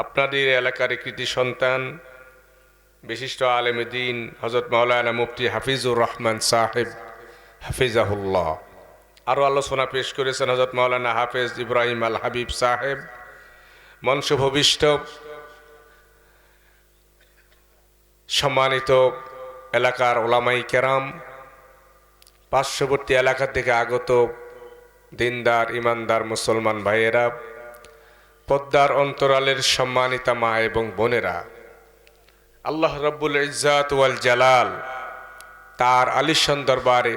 আপনাদের এলাকার কৃতি সন্তান বিশিষ্ট আলেম দ্বীন হযরত মাওলানা মুফতি হাফিজুর রহমান সাহেব হাফিজাহুল্লাহ। আরও আলোচনা পেশ করেছেন হযরত মাওলানা হাফেজ ইব্রাহিম আল হাবিব সাহেব। মঞ্চভূমিষ্ঠ সম্মানিত এলাকার ওলামাই কেরাম, পার্শ্ববর্তী এলাকা থেকে আগত দিনদার ইমানদার মুসলমান ভাইয়েরা, পদ্মার অন্তরালের সম্মানিতা মা এবং বোনেরা, আল্লাহ রব্বুল ইজ্জাত ওয়াল জালাল তার আলিশান দরবারে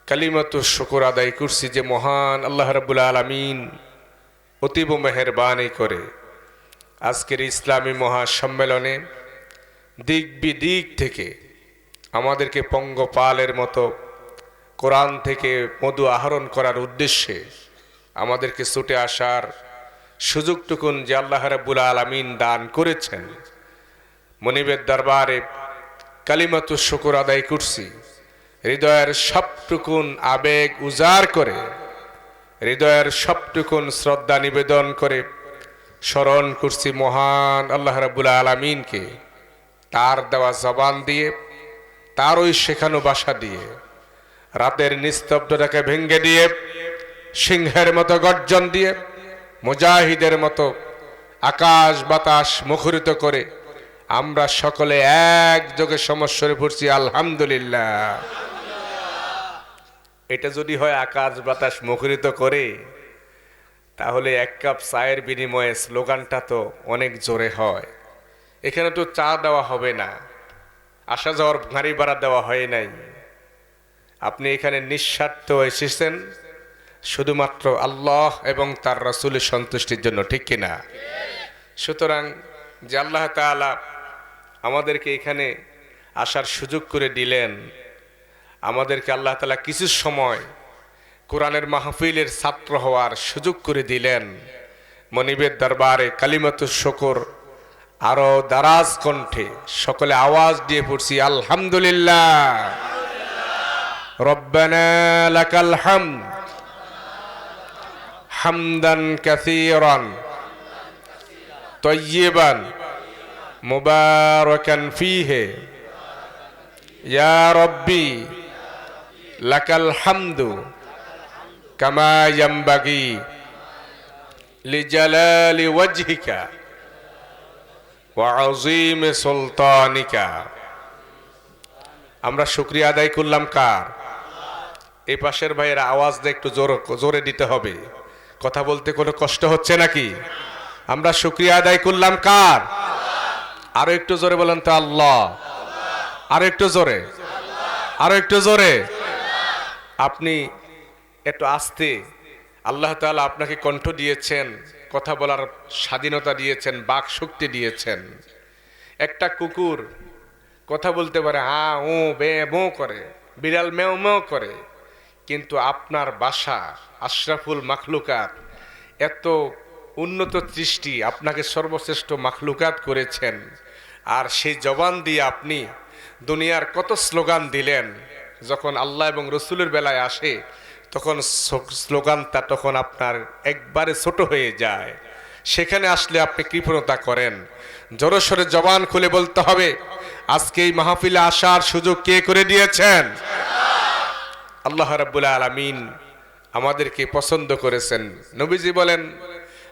কালিমাতু শুকর আদায় করছি যে মহান আল্লাহ রব্বুল আলামিন অতীব মেহেরবানি করে আজকের ইসলামী মহাসম্মেলনে দিক বিদিক থেকে আমাদেরকে পঙ্গপালের মতো কোরআন থেকে মধু আহরণ করার উদ্দেশ্যে আমাদেরকে ছুটে আসার সুযোগটুকুন যে আল্লাহ রাব্বুল আলামিন দান করেছেন, মনিবের দরবারে কালিমাতু শুকর আদায় করছি। হৃদয়ের সবটুকুন আবেগ উজাড় করে, হৃদয়ের সবটুকুন শ্রদ্ধা নিবেদন করে স্মরণ করছি মহান আল্লাহ রাব্বুল আলামিনকে, তার দেওয়া জবান দিয়ে, তার ওই শেখানো ভাষা দিয়ে, রাতের নিস্তব্ধতাকে ভেঙে দিয়ে, সিংহের মতো গর্জন দিয়ে, মুজাহিদের মতো আকাশ বাতাস মুখরিত করে আমরা সকলে একযোগে সমস্বরে পড়ছি আলহামদুলিল্লাহ। এটা যদি হয় আকাশ বাতাস মুখরিত করে, তাহলে এক কাপ চায়ের বিনিময়ে স্লোগানটা তো অনেক জোরে হয়। এখানে তো চা দেওয়া হবে না, আসা যাওয়ার গাড়ি ভাড়া দেওয়া হয় নাই। আপনি এখানে নিঃস্বার্থ এসেছেন শুধুমাত্র আল্লাহ এবং তার রাসূলের সন্তুষ্টির জন্য, ঠিক কিনা? সুতরাং যে আল্লাহ তাআলা আমাদেরকে এখানে আসার সুযোগ করে দিলেন, আমাদেরকে আল্লাহ তাআলা কিছু সময় কোরআনের মাহফিলের ছাত্র হওয়ার সুযোগ করে দিলেন, মনিবের দরবারে কালিমাতু শুকর আরো দারাজ কণ্ঠে সকলে আওয়াজ দিয়ে পড়ছি আলহামদুলিল্লাহ। রব্বানা লাকাল হামদ হামদান কাসীরান তাইয়িবান মুবারাকান ফীহি ইয়া রাব্বি লাকাল হামদু কামা ইয়ানবাগি লিজালালি ওয়াজহিকা ওয়া আযীম সুলতানিকা। আমরা শুকরিয়া আদায় করলাম কার? এই পাশের ভাইয়েরা আওয়াজ দিয়ে একটু জোরে দিতে হবে, কথা বলতে কোনো কষ্ট হচ্ছে নাকি? আমরা শুকরিয়া আদায় করলাম কার? আরো একটু জোরে বলেন তো আল্লাহ। আরো একটু জোরে, আরো একটু জোরে। আপনি একটু আস্তে, আল্লাহ তাআলা আপনাকে কণ্ঠ দিয়েছেন, কথা বলার স্বাধীনতা দিয়েছেন, বাক শক্তি দিয়েছেন। একটা কুকুর কথা বলতে পারে, হা ও বে মো করে, বিড়াল মেও মেও করে, কিন্তু আপনার বাসা আশরাফুল মাখলুকাত, এত উন্নত সৃষ্টি, আপনাকে সর্বশ্রেষ্ঠ মাখলুকাত করেছেন, আর সেই জবান দিয়ে আপনি দুনিয়ার কত স্লোগান দিলেন। যখন আল্লাহ এবং রসুলের বেলায় আসে তখন স্লোগানটা তখন আপনার একবারে ছোট হয়ে যায়। সেখানে আসলে আপনি কৃপণতা করেন। জোরসোরে জবান খুলে বলতে হবে, আজকে এই মাহফিলে আসার সুযোগ কে করে দিয়েছেন? আল্লাহ রাব্বুল আলামিন আমাদেরকে পছন্দ করেছেন। নবীজি বলেন,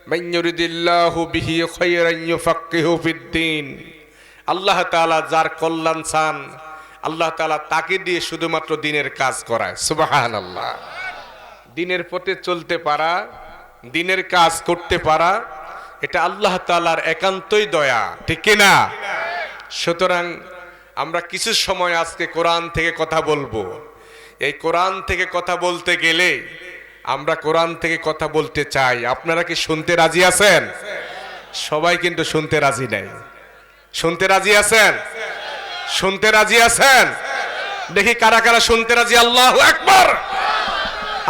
মান ইউরিদিল্লাহু বিহি খায়রান ইউফাক্কিহু ফিদ্দীন। আল্লাহ তাআলা যার কল্যাণ চান, আল্লাহ তাআলা তাকে দিয়ে শুধুমাত্র দ্বীনের কাজ করায়। সুবহানাল্লাহ। দ্বীনের পথে চলতে পারা, দ্বীনের কাজ করতে পারা, এটা আল্লাহ তাআলার একান্তই দয়া, ঠিক কিনা? সুতরাং আমরা কিছু সময় আজকে কোরআন থেকে কথা বলবো। এই কোরআন থেকে কথা বলতে গেলে আমরা কোরআন থেকে কথা বলতে চাই। আপনারা কি শুনতে রাজি আছেন? সবাই কিন্তু শুনতে রাজি নাই। শুনতে রাজি আছেন? শুনতে রাজি আছেন? দেখি কারা কারা শুনতে রাজি। আল্লাহু আকবার।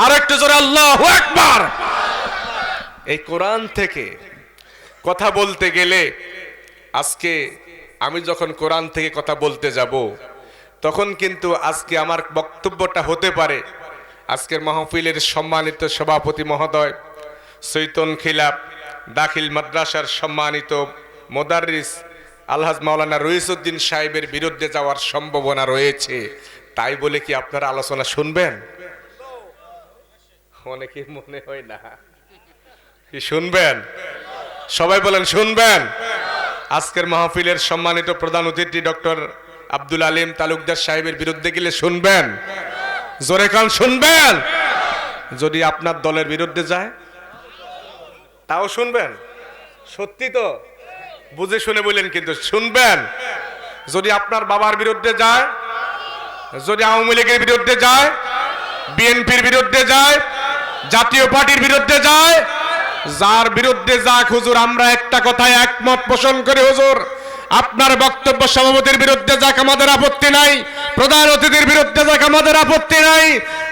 আর একটু জোরে আল্লাহু আকবার। এই কোরআন থেকে কথা বলতে গেলে আজকে আমি যখন কোরআন থেকে কথা বলতে যাব, তখন কিন্তু আজকে আমার বক্তব্যটা হতে পারে আজকের মাহফিলের সম্মানিত সভাপতি মহোদয় সৈতন খিলাফ দাখিল মাদ্রাসার সম্মানিত মোদাররিস আলহাজ মাওলানা রইসউদ্দিন সাহেবের বিরুদ্ধে যাওয়ার সম্ভাবনা রয়েছে, তাই বলে কি আপনারা আলোচনা শুনবেন? অনেকে মনে হয় না কি শুনবেন। সবাই বলেন শুনবেন। আজকের মাহফিলের সম্মানিত প্রধান অতিথি ডক্টর আব্দুল আলিম তালুকদার সাহেবের বিরুদ্ধে গেলে শুনবেন? জোরে কান শুনবেন। যদি আপনার দলের বিরুদ্ধে যায় তাও শুনবেন? সত্যি তো? বুঝে শুনে বললেন কিন্তু শুনবেন। যদি আপনার বাবার বিরুদ্ধে যায়, যদি আওয়ামী লীগের বিরুদ্ধে যায়, বিএনপির বিরুদ্ধে যায়, জাতীয় পার্টির বিরুদ্ধে যায়, যার বিরুদ্ধে যাক হুজুর, আমরা একটা কথায় একমত পোষণ করি হুজুর, আপনার বক্তব্য সভাপতির বিরুদ্ধে যাক আমাদের আপত্তি নাই, প্রধান অতিথির বিরুদ্ধে যাক আমাদের আপত্তি নাই,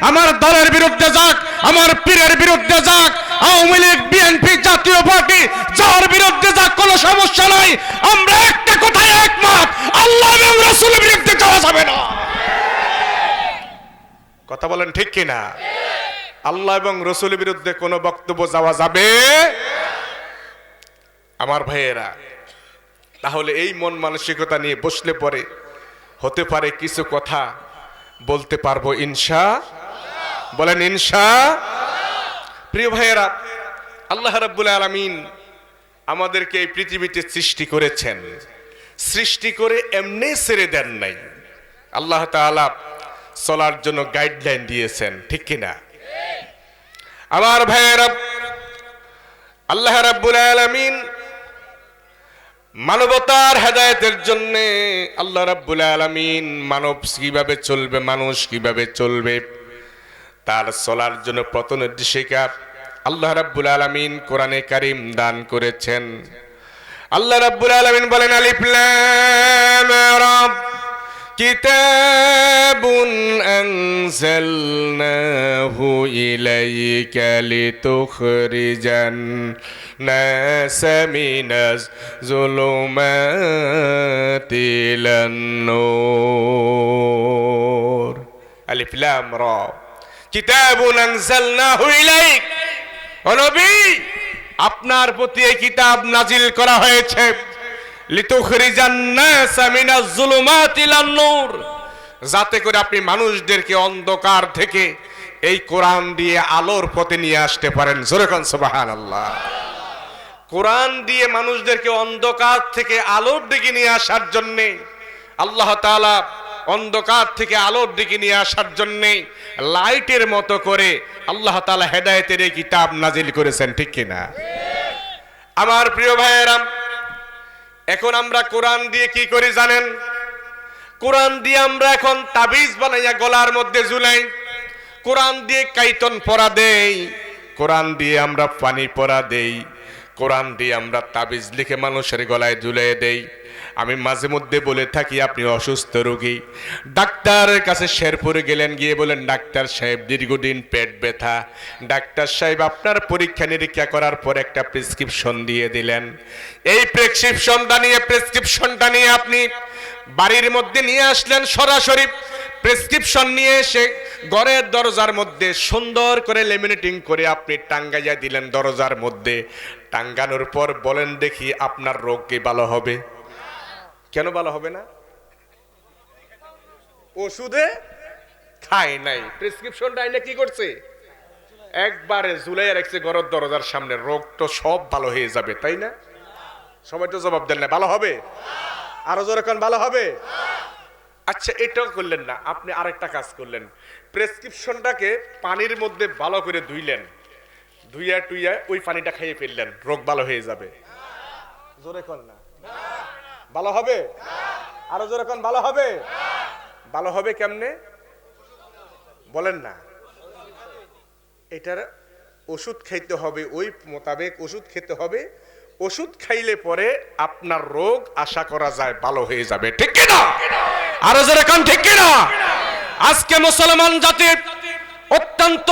আমার দলের বিরুদ্ধে যাক, আমার পীরের বিরুদ্ধে যাক, আওয়ামী লীগ বিএনপি জাতীয় পার্টি যার বিরুদ্ধে যাক, কোনো সমস্যা নাই। আমরা একটা কথায় একমত, আল্লাহ এবং রাসূলের বিরুদ্ধে যাওয়া যাবে না। কথা বলেন ঠিক কিনা? আল্লাহ এবং রাসূলের বিরুদ্ধে কোনো বক্তব্য যাওয়া যাবে। আমার ভাইয়েরা, তাহলে এই মন মানসিকতা নিয়ে বসলে পরে হতে পারে কিছু কথা বলতে পারবো ইনশা। বলেন ইনশা। প্রিয় ভাইয়েরা, আল্লাহ রাব্বুল আলামিন আমাদেরকে এই পৃথিবীতে সৃষ্টি করেছেন, সৃষ্টি করে এমনি ছেড়ে দেন নাই। আল্লাহ তাআলা চলার জন্য গাইডলাইন দিয়েছেন, ঠিক কিনা? আমার ভাইয়েরা, আল্লাহ রাব্বুল আলামিন মানবতার হেদায়েতের জন্য আল্লাহ রাব্বুল আলামিন মানব কিভাবে চলবে, মানুষ কিভাবে চলবে, তার চলার জন্য পথ নির্দেশিকা আল্লাহ রাব্বুল আলামিন কোরআনে কারীম দান করেছেন। আল্লাহ রাব্বুল আলামিন বলেন, আলিফ লাম রা কিতাবুন আনজালনাহু ইলাইকা লিতুখরিজান নাসা মিনাজ যুলুমাতি ইলান নূর। আলিফ লাম রা কিতাবুন আনজালনাহু ইলাইক, ও নবী আপনার প্রতি এই কিতাব নাজিল করা হয়েছে, লিতুখরিজান নাসা মিনাজ যুলুমাতি ইলান নূর, যাতে করে আপনি মানুষদেরকে অন্ধকার থেকে এই কোরআন দিয়ে আলোর পথে নিয়ে আসতে পারেন। জোরে কোন সুবহানাল্লাহ। কোরআন দিয়ে মানুষদেরকে অন্ধকার থেকে আলোর দিকে নিয়ে আসার জন্য আল্লাহ তাআলা অন্ধকার থেকে আলোর দিকে নিয়ে আসার জন্য লাইটের মতো করে আল্লাহ তাআলা হেদায়েতের এই কিতাব নাজিল করেছেন, ঠিক কিনা? আমার প্রিয় ভাইয়েরা, এখন আমরা কোরআন দিয়ে কি করি জানেন? কোরআন দিয়ে আমরা এখন তাবিজ বানাইয়া গলার মধ্যে ঝুলাই, কোরআন দিয়ে কাইতন পরা দেই, কোরআন দিয়ে আমরা পানি পরা দেই, কোরআন দিয়ে আমরা তাবিজ লিখে মানুষের গলায় ঝুলিয়ে দেই। আমি মাঝে মধ্যে বলে থাকি, আপনি অসুস্থ রোগী, ডাক্তারের কাছে শেরপুরে গেলেন, গিয়ে বলেন, ডাক্তার সাহেব দীর্ঘদিন পেট ব্যথা। ডাক্তার সাহেব আপনার পরীক্ষা নিরীক্ষা করার পর একটা প্রেসক্রিপশন দিয়ে দিলেন। এই প্রেসক্রিপশনটা নিয়ে আপনি বাড়ির মধ্যে নিয়ে আসলেন, সরাসরি প্রেসক্রিপশন নিয়ে এসে ঘরের দরজার মধ্যে সুন্দর করে লেমিনেটিং করে আপনি টাঙ্গাইয়া দিলেন দরজার মধ্যে। টাঙ্গানোর পর বলেন দেখি আপনার রোগ কি ভালো হবে? কেন ভালো হবে না? ওষুধে খাই নাই, প্রেসক্রিপশনটা আইনে কি করছে? একবারে ঝুলাইয়া রাখছে ঘরের দরজার সামনে। রোগ তো সব ভালো হয়ে যাবে, তাই না? সবাই তো জবাব দেন না, ভালো হবে? আরো জোরে কোন ভালো হবে? আচ্ছা, এটাও করলেন না, আপনি আরেকটা কাজ করলেন, প্রেসক্রিপশনটাকে পানির মধ্যে ভালো করে ধুইলেন, ধুইয়া টুইয়া ওই পানিটা খাইয়ে ফেললেন, রোগ ভালো হয়ে যাবে? জোরে কোন না, ভালো হবে? আরো জোরে কোন ভালো হবে? ভালো হবে কেমনে বলেন না? এটার ওষুধ খাইতে হবে, ওই মোতাবেক ওষুধ খেতে হবে। ওষুধ খাইলে পরে আপনার রোগ আশা করা যায় ভালো হয়ে যাবে, ঠিক কিনা? আরো জোরে কোন ঠিক কিনা? আজকে মুসলমান জাতির অত্যন্ত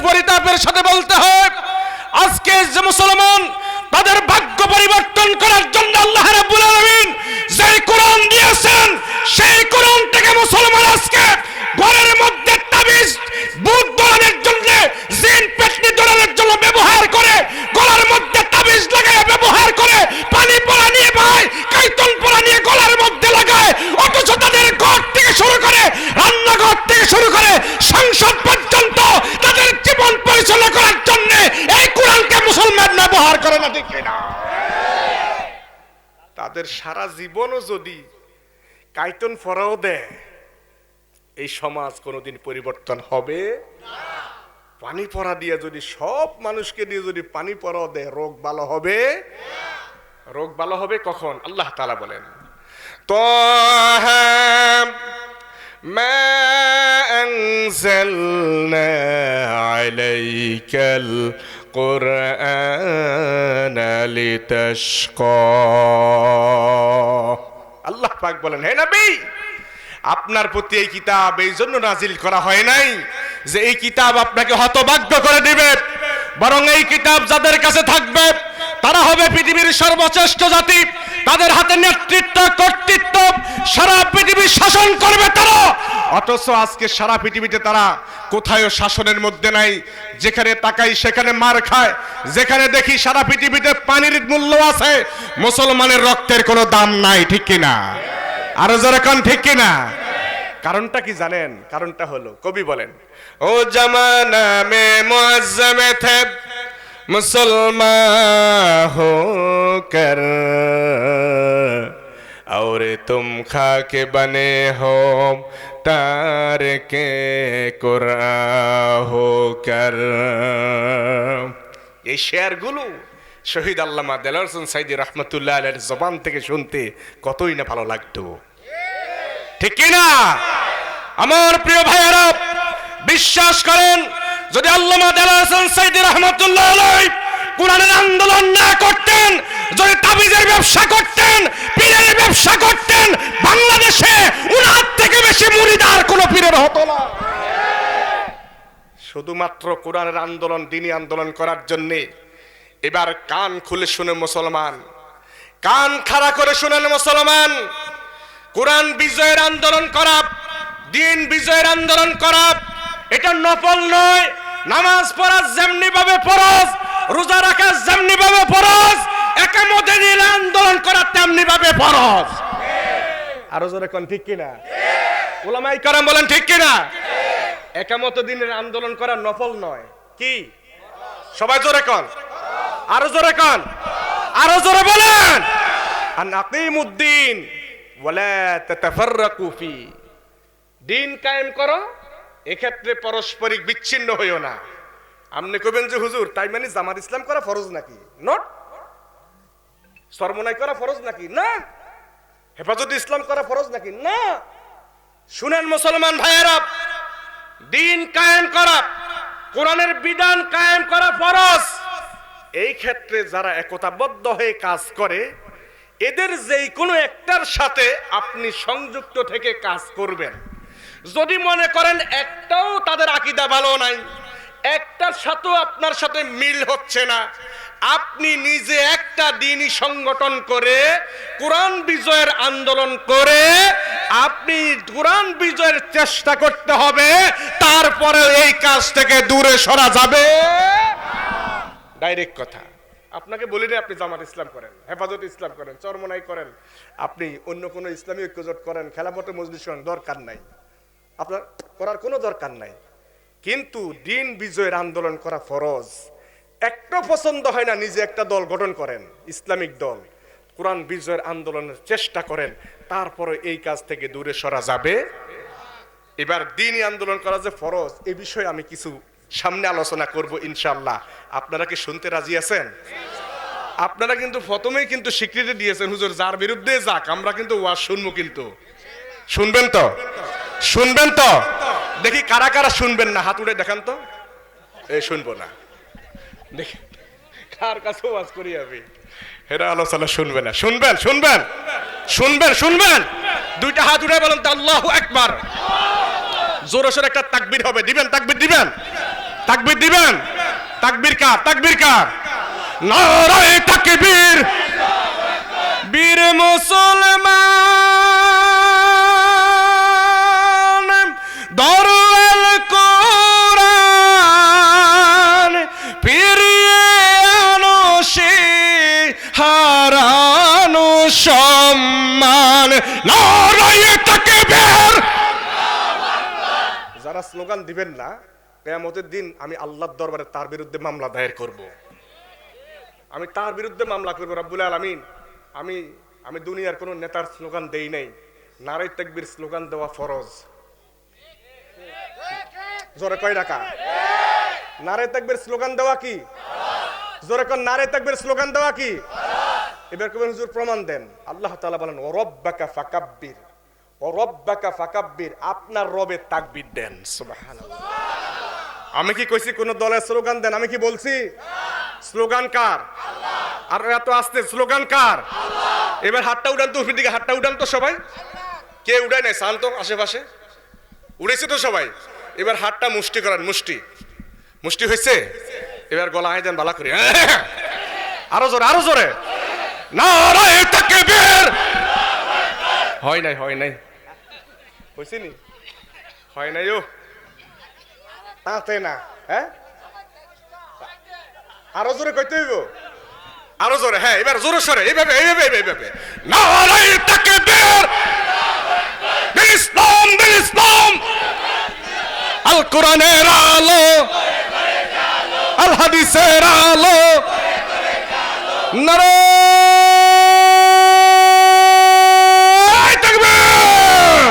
পরিতাপের সাথে বলতে হয়, আজকে যে মুসলমান তাদের ভাগ্য পরিবর্তন করার জন্য আল্লাহ রাব্বুল আলামিন যে কোরআন দিয়েছেন, সেই কোরআন থেকে মুসলমান আজকে ঘরের মধ্যে তাবিজ, ভূত দলানের জন্য, জিন পেটনি দলানের জন্য ব্যবহার ঠিক কিনা? তাদের সারা জীবনও যদি কাইতন ফরাও দেয়, এই সমাজ কোনোদিন পরিবর্তন হবে না। পানি পড়া দিয়ে যদি সব মানুষকে দিয়ে যদি পানি পড়াও দেয়, রোগ ভালো হবে না। রোগ ভালো হবে কখন? আল্লাহ তাআলা বলেন, তাহা মা আনজালনা আলাইকাল কুরআনা লিতাশকা। আল্লাহ পাক বলেন, হে নবী, আপনার প্রতি এই কিতাব এই জন্য নাজিল করা হয় নাই যে এই কিতাব আপনাকে হতভাগ্য করে দিবে, বরং এই কিতাব যাদের কাছে থাকবে তারা হবে পৃথিবীর সর্বশ্রেষ্ঠ জাতি। তাদের হাতে নেতৃত্ব, কর্তৃত্ব, সারা পৃথিবী শাসন করবে তারা। অথচ আজকে সারা পৃথিবীতে তারা কোথায় শাসনের মধ্যে নাই। যেখানে তাকাই সেখানে মার খায়, যেখানে দেখি সারা পৃথিবীতে পানির মূল্য আছে, মুসলমানের রক্তের কোনো দাম নাই। ঠিক কিনা? আরো যারা কান ঠিক কিনা? কারণটা কি জানেন? কারণটা হলো, কবি বলেন, ও জামানা মে মুআজ্জমে থে মুসলমান হোকর, और तुम खाके बने हो तारके कुरान होकर। এই শেয়ারগুলো শহীদ আল্লামা দেলোয়ার হোসেন সাইদী রহমতুল্লাহ আলাইহির জবান থেকে শুনতে কতই না ভালো লাগতো। ঠিক কি না? আমার প্রিয় ভাইয়েরা, বিশ্বাস করেন, যদি আল্লামা দেলোয়ার হোসেন সাইদী রহমতুল্লাহ আলাইহি কোরআনের আন্দোলন না করতেন, যদি তাবিজের ব্যবসা করতেন, পীরের ব্যবসা করতেন, বাংলাদেশে উনার থেকে বেশি মুরিদার কোনো পীরের হতো না। শুধুমাত্র কোরআনের আন্দোলন, দ্বীনি আন্দোলন করার জন্য এবার কান খুলে শুনে মুসলমান, কান খাড়া করে শুনেন মুসলমান, কোরআন বিজয়ের আন্দোলন করা, দ্বীন বিজয়ের আন্দোলন করা, এটা নফল নয়। নামাজ পড়া যেমনি ভাবে ফরজ, রোজা রাখা যেমনি ভাবে ফরজ, একামতে দিন আন্দোলন করা তেমনি ভাবে ফরজ। আরো জোরে কোন ঠিক কিনা? উলামায়ে কেরাম বলেন ঠিক কিনা? একামত দিনের আন্দোলন করা নফল নয়, কি? সবাই জোরে কোন, আরো জোরে কোন, আরো জোরে বলেন, আন আকিমুদ্দিন ওয়ালা তাতাফাররাকু ফি। দিন কায়েম করো, এক্ষেত্রে পারস্পরিক বিচ্ছিন্ন হইও না। আপনি কবেন যে হুজুর তাই মানে জামাত ইসলাম করা ফরজ নাকি? নট। সরমনাই করা ফরজ নাকি? না। হেফাজত ইসলাম করা ফরজ নাকি? না। শুনেন মুসলমান ভাইয়েরা, দিন কায়েম করা, কোরআনের বিধান কায়েম করা ফরজ। এই ক্ষেত্রে যারা একতাবদ্ধ হয়ে কাজ করে, এদের যেই কোনো একটার সাথে আপনি সংযুক্ত থেকে কাজ করবেন। যদি মনে করেন একটাও তাদের আকীদা ভালো নাই, একটার সাথেও আপনার সাথে মিল হচ্ছে না, আপনি নিজে একটা দ্বীনি সংগঠন করে কোরআন বিজয়ের আন্দোলন করে আপনি কোরআন বিজয়ের চেষ্টা করতে হবে, তারপরে এই কাজ থেকে দূরে সরা যাবে। ডাইরেক্ট কথা। আপনাকে বলি না আপনি জামাত ইসলাম করেন, হেফাজত ইসলাম করেন, চরমনাই করেন, আপনি অন্য কোনো ইসলামী ঐক্যজোট করেন, খেলাফতে মজলিস করেন, দরকার নাই, আপনার করার কোনো দরকার নাই। কিন্তু দ্বীন বিজয়ের আন্দোলন করা ফরজ। একটা পছন্দ হয় না, নিজে একটা দল গঠন করেন, ইসলামিক দল, কোরআন বিজয়ের আন্দোলনের চেষ্টা করেন, তারপরে এই কাজ থেকে দূরে সরা যাবে। এবার দ্বীনি আন্দোলন করা যে ফরজ, এই বিষয়ে আমি কিছু সামনে আলোচনা করব ইনশাআল্লাহ। আপনারা কি শুনতে রাজি আছেন? আপনারা কিন্তু প্রথমেই কিন্তু স্বীকৃতি দিয়েছেন, হুজুর যার বিরুদ্ধে যাক আমরা কিন্তু ওয়াজ শুনবো। কিন্তু শুনবেন তো? শুনবেন তো? দেখি কারা কারা শুনবেন না, হাত উঠে দেখান তো। এই শুনবো না, দেখি কার কাছে ওয়াজ করি আমি। হেরা আলোচনা শুনবে না। শুনবেন? শুনবেন? শুনবেন? শুনবেন? দুইটা হাত উঠে বলেন তো আল্লাহু আকবার। জোরে সোরে একটা তাকবীর হবে, দিবেন? তাকবীর দিবেন? তাকবীর দিবেন? তাকবীর কার? তাকবীর কার? নারায়ে তাকবীর। বীর মুসলমান দরওয়াল কোরআন ফিরিয়ে আনো সে হারানো সম্মান। নারায়ে তাকবীর। যারা স্লোগান দিবেন না, কিয়ামতের দিন আমি আল্লাহর দরবারে তার বিরুদ্ধে মামলা দায়ের করব। আমি তার বিরুদ্ধে মামলা করবো রব্বুল আলামিন। আমি আমি দুনিয়ার কোনো নেতার স্লোগান দেই নাই, নারে তাকবীর স্লোগান দেওয়া ফরজ। জোরে কয় টাকা? নারে তাকবীর স্লোগান দেওয়া কি? জোরে কোন নারে তাকবীর স্লোগান দেওয়া কি? এবার কবেন হুজুর প্রমাণ দেন। আল্লাহ তাআলা বলেন ও রব্বাকা ফাকাব্বির, ও রব্বাকা ফাকাব্বির, আপনার রবে তাকবীর দেন। সুবহানাল্লাহ। আমি কি কইছি কোন দলের স্লোগান দেন? আমি কি বলছি? স্লোগান কার? আল্লাহ। আর এত আস্তে স্লোগান কার? আল্লাহ। এবার হাতটা উঠান তো, উপরের দিকে হাতটা উঠান তো সবাই। কে উঠায় নাই? শান্ত আশেপাশে উড়েছে তো সবাই। এবার হাতটা মুষ্টি করান, মুষ্টি মুষ্টি হয়েছে। এবার গলা আয় দেন ভালো করে, আরো জোরে, আরো জোরে। নারায়ে তাকবীর। হয় নাই, হয় নাই, হইছে নি? হয় নাই। ও তাতে না, হ্যাঁ আরো জোরে কইতে হইব, আরো জোরে। হ্যাঁ এবার জোরে সরে, এইভাবে এইভাবে এইভাবে। নারায়ে তাকবীর। ইসলাম দিন ইসলাম, আল কোরআনের আলো, আল হাদিসের আলো, নারায়ে তাকবীর।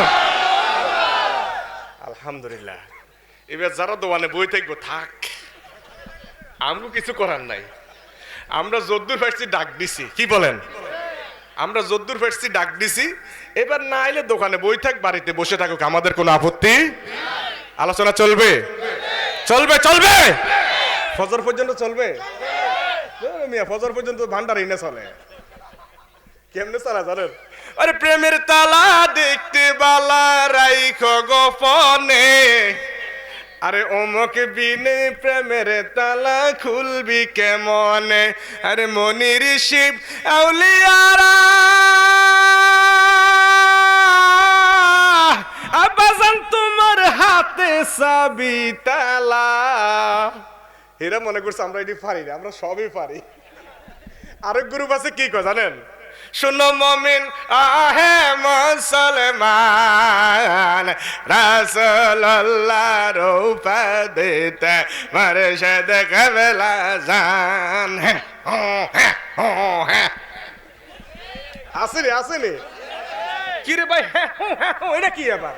আলহামদুলিল্লাহ। এবার যারা দোকানে বই থাকবো থাক, আমরা কিছু করার নাই। আমরা যদ্দুর ফাটছি ডাক দিছি, কি বলেন? আমরা যদ্দুর ফাটছি ডাক দিছি। এবার না আইলে দোকানে বই থাক, বাড়িতে বসে থাকুক, আমাদের কোনো আপত্তি। আলোচনা চলবে, চলবে, চলবে, ফজর পর্যন্ত চলবে। মিয়া ফজর পর্যন্ত ভান্ডার ইনে চলে। কেমনে চলা জানেন? আরে প্রেমের তালা দেখতে বালা রাইখো গোপনে, আরে অমক বিনে প্রেমের তালা খুলবি কেমনে? আরে মনির শিব আউলিয়ারা আবাজান তোমার হাতে চাবি তালা। এরা মনে করছে আমরা এটি পারি না, আমরা সবই পারি। আরেক গ্রুপ আছে কি কয় জানেন? শুনো মুমিন আহে মুসলমান, রাসূলুল্লাহর উপাদেতে মুর্শিদ কেবলা জান। আসেনি, আসেনি কি রে ভাই? এটা কি আবার?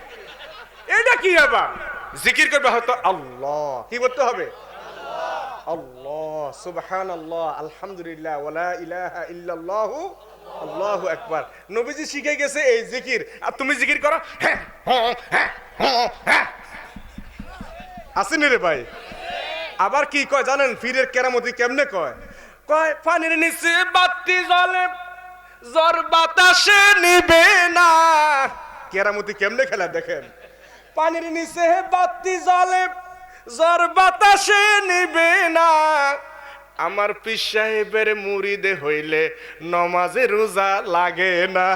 এটা কি আবার? জিকির করবে হয়তো আল্লাহ, কি করতে হবে? আল্লাহ, সুবহানাল্লাহ, আলহামদুলিল্লাহ, ওয়ালা ইলাহা ইল্লাল্লাহু আল্লাহু আকবার। নবীজি শিখে গেছে এই জিকির, আর তুমি জিকির করো। আসেনি রে ভাই? আবার কি কয় জানেন? পীরের কেরামতি কেমনে কয়? কয় পানির নিচে বাতি জ্বলে, জ্বর বাতাসে নিবে না। কেরামতি কেমনে খেলা দেখেন? পানির নিচে বাতি জ্বলে, জ্বর বাতাসে নিবে না। আমার পীর সাহেবের মুরিদে হইলে নমাজে রোজা লাগে না।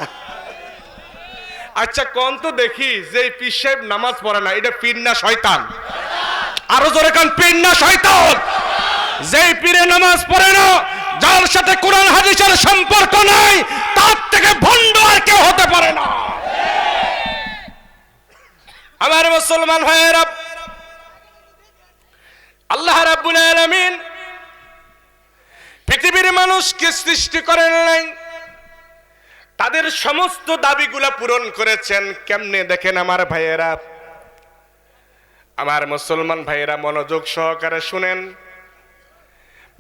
আচ্ছা কোন তো দেখি, যে পীর সাহেব নামাজ পড়ে না, এটা পীর না শয়তান? আরো জোরে কান, পীর না শয়তান? যেই পীরে নামাজ পড়ে না, যার সাথে কোরআন হাদিসের সম্পর্ক নাই, তার থেকে ভণ্ড আর কেউ হতে পারে না। আমার মুসলমান ভাইয়েরা, আল্লাহ রাব্বুল আলামিন পৃথিবীর মানুষকে সৃষ্টি করেন নাই, তাদের সমস্ত দাবিগুলা পূরণ করেছেন। কেমনে দেখেন আমার ভাইয়েরা, আমার মুসলমান ভাইয়েরা মনোযোগ সহকারে শুনেন।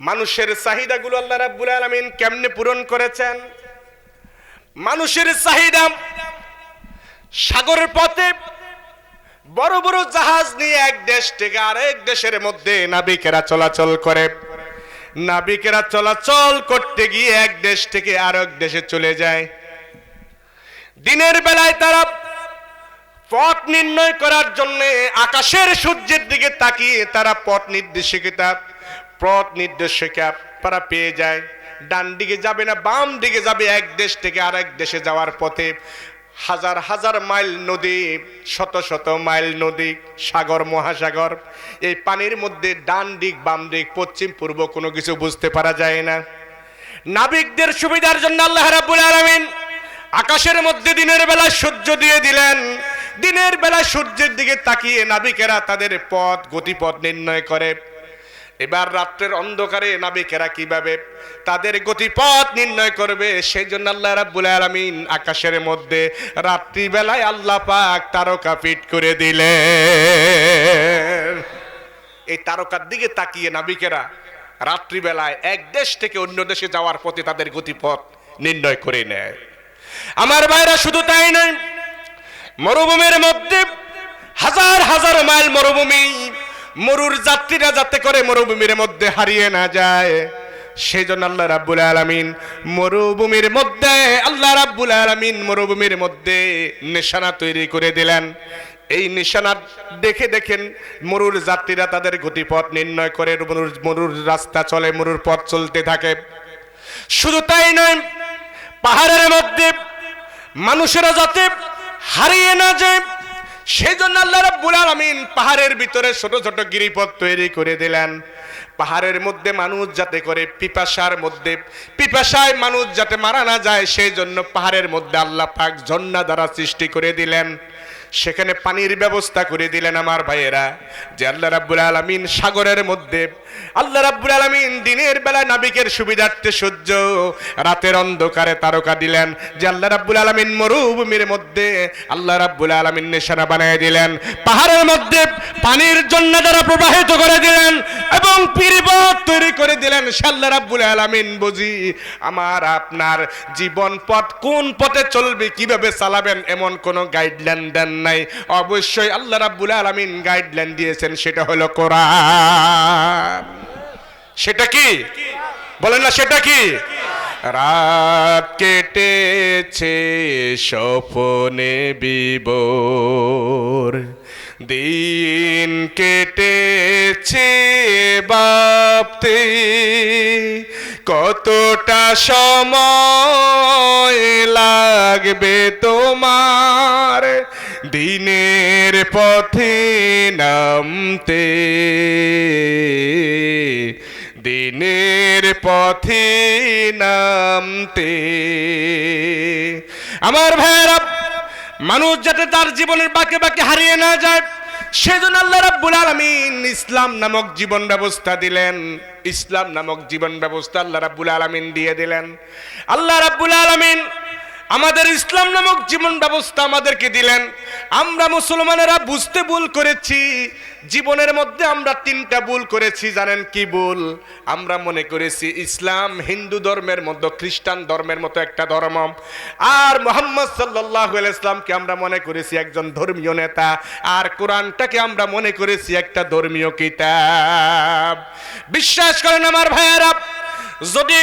মানুষের চাহিদাগুলো আল্লাহ রাব্বুল আলামিন কেমনে পূরণ করেছেন? মানুষের চাহিদা সাগরের পথে বড় বড় জাহাজ নিয়ে এক দেশ থেকে আরেক দেশের মধ্যে নাবিকেরা চলাচল করে। নাবিকেরা চলাচল করতে গিয়ে এক দেশ থেকে আরেক দেশে চলে যায়। দিনের বেলায় তারা পথ নির্ণয় করার জন্য আকাশের সূর্যের দিকে তাকিয়ে তারা পথ নির্দেশিকা তারা পেয়ে যায়। ডান দিকে যাবে না বাম দিকে যাবে, এক দেশ থেকে আরেক দেশে যাওয়ার পথে হাজার হাজার মাইল নদী, শত শত মাইল নদী, সাগর মহাসাগর। এই পানির মধ্যে ডান দিক বাম দিক পশ্চিম পূর্ব কোনো কিছু বুঝতে পারা যায় না। নাবিকদের সুবিধার জন্য আল্লাহ রাব্বুল আলামিন আকাশের মধ্যে দিনের বেলা সূর্য দিয়ে দিলেন। দিনের বেলা সূর্যের দিকে তাকিয়ে নাবিকেরা তাদের পথ গতিপথ নির্ণয় করে। এবার রাত্রের অন্ধকারে নাবিকেরা কিভাবে তাদের গতিপথ নির্ণয় করবে, সেই জন্য আল্লাহ রাব্বুল আলামিন আকাশের মধ্যে রাত্রিবেলায় আল্লাহ পাক তারকা ফিট করে দিলেন। এই তারকার দিকে তাকিয়ে নাবিকেরা রাত্রিবেলায় এক দেশ থেকে অন্য দেশে যাওয়ার পথে তাদের গতিপথ নির্ণয় করে নেয়। আমার ভাইরা, শুধু তাই নয়, মরুভূমির মধ্যে হাজার হাজার মাইল মরুভূমি, মরুর যাত্রীরা যাতে করে মরুভূমির মধ্যে হারিয়ে না যায়, সেই জন্য আল্লাহ রাব্বুল আলামিন মরুভূমির মধ্যে নিশানা তৈরি করে দিলেন। এই নিশানা দেখে দেখেন মরুর যাত্রীরা তাদের গতিপথ নির্ণয় করে মরুর রাস্তা চলে, মরুর পথ চলতে থাকে। শুধু তাই নয়, পাহাড়ের মধ্যে মানুষেরা যাতে হারিয়ে না যায়, সেই জন্য আল্লাহ রাব্বুল আলামিন পাহাড়ের ভিতরে ছোট ছোট গিরিপথ তৈরি করে দিলেন। পাহাড়ের মধ্যে মানুষ যাতে করে পিপাসায় মানুষ যাতে মারা না যায়, সেই জন্য পাহাড়ের মধ্যে আল্লাহ পাক ঝর্ণা দ্বারা সৃষ্টি করে দিলেন, সেখানে পানির ব্যবস্থা করে দিলেন। আমার ভাইয়েরা, যে আল্লাহ রাব্বুল আলামিন সাগরের মধ্যে, আল্লাহ রাব্বুল আলামিন দিনের বেলায় নাবিকের সুবিধার্থে সূর্য, রাতের অন্ধকারে তারকা দিলেন, যে আল্লাহ রাব্বুল আলামিন মরুভূমির মধ্যে আল্লাহ রাব্বুল আলামিন নিশানা বানিয়ে দিলেন, পাহাড়ের মধ্যে পানির জন্য দ্বারা প্রবাহিত করে দিলেন এবং পথ তৈরি করে দিলেন। আল্লাহ রাব্বুল আলামিন বুঝি আমার আপনার জীবন পথ কোন পথে চলবে, কিভাবে চালাবেন, এমন কোন গাইডলাইন দেন নাই। অবশ্যই আল্লাহ রাব্বুল আলামিন গাইডলাইন দিয়েছেন, সেটা হলো কোরআন। সেটা কি বলেন না, সেটা কি? রাত কেটেছে স্বপ্নে বিভোর, দিন কেটেছে ভাবতে, কতটা সময় লাগবে তোমার দিনের পথে নামতে, দিনের পথে নামতে। আমার ভাইয়েরা, মানুষ যাতে তার জীবনের বাঁকে বাঁকে হারিয়ে না যায়, সেজন্য আল্লাহ রাব্বুল আলামিন ইসলাম নামক জীবন ব্যবস্থা দিলেন। ইসলাম নামক জীবন ব্যবস্থা আল্লাহ রাব্বুল আলামিন দিয়ে দিলেন। আল্লাহ রাব্বুল আলামিন আমাদের ইসলাম নামক জীবন ব্যবস্থা আমাদেরকে দিলেন। আমরা মুসলমানেরা বুঝতে ভুল করেছি, জীবনের মধ্যে আমরা তিনটা ভুল করেছি। জানেন কি ভুল? আমরা মনে করেছি ইসলাম হিন্দু ধর্মের মতো, খ্রিস্টান ধর্মের মতো একটা ধর্ম, আর মুহাম্মদ সাল্লাল্লাহু আলাইহি সাল্লামকে আমরা মনে করেছি একজন ধর্মীয় নেতা, আর কোরআনটাকে আমরা মনে করেছি একটা ধর্মীয় কিতাব। বিশ্বাস করেন আমার ভাইয়েরা, যদি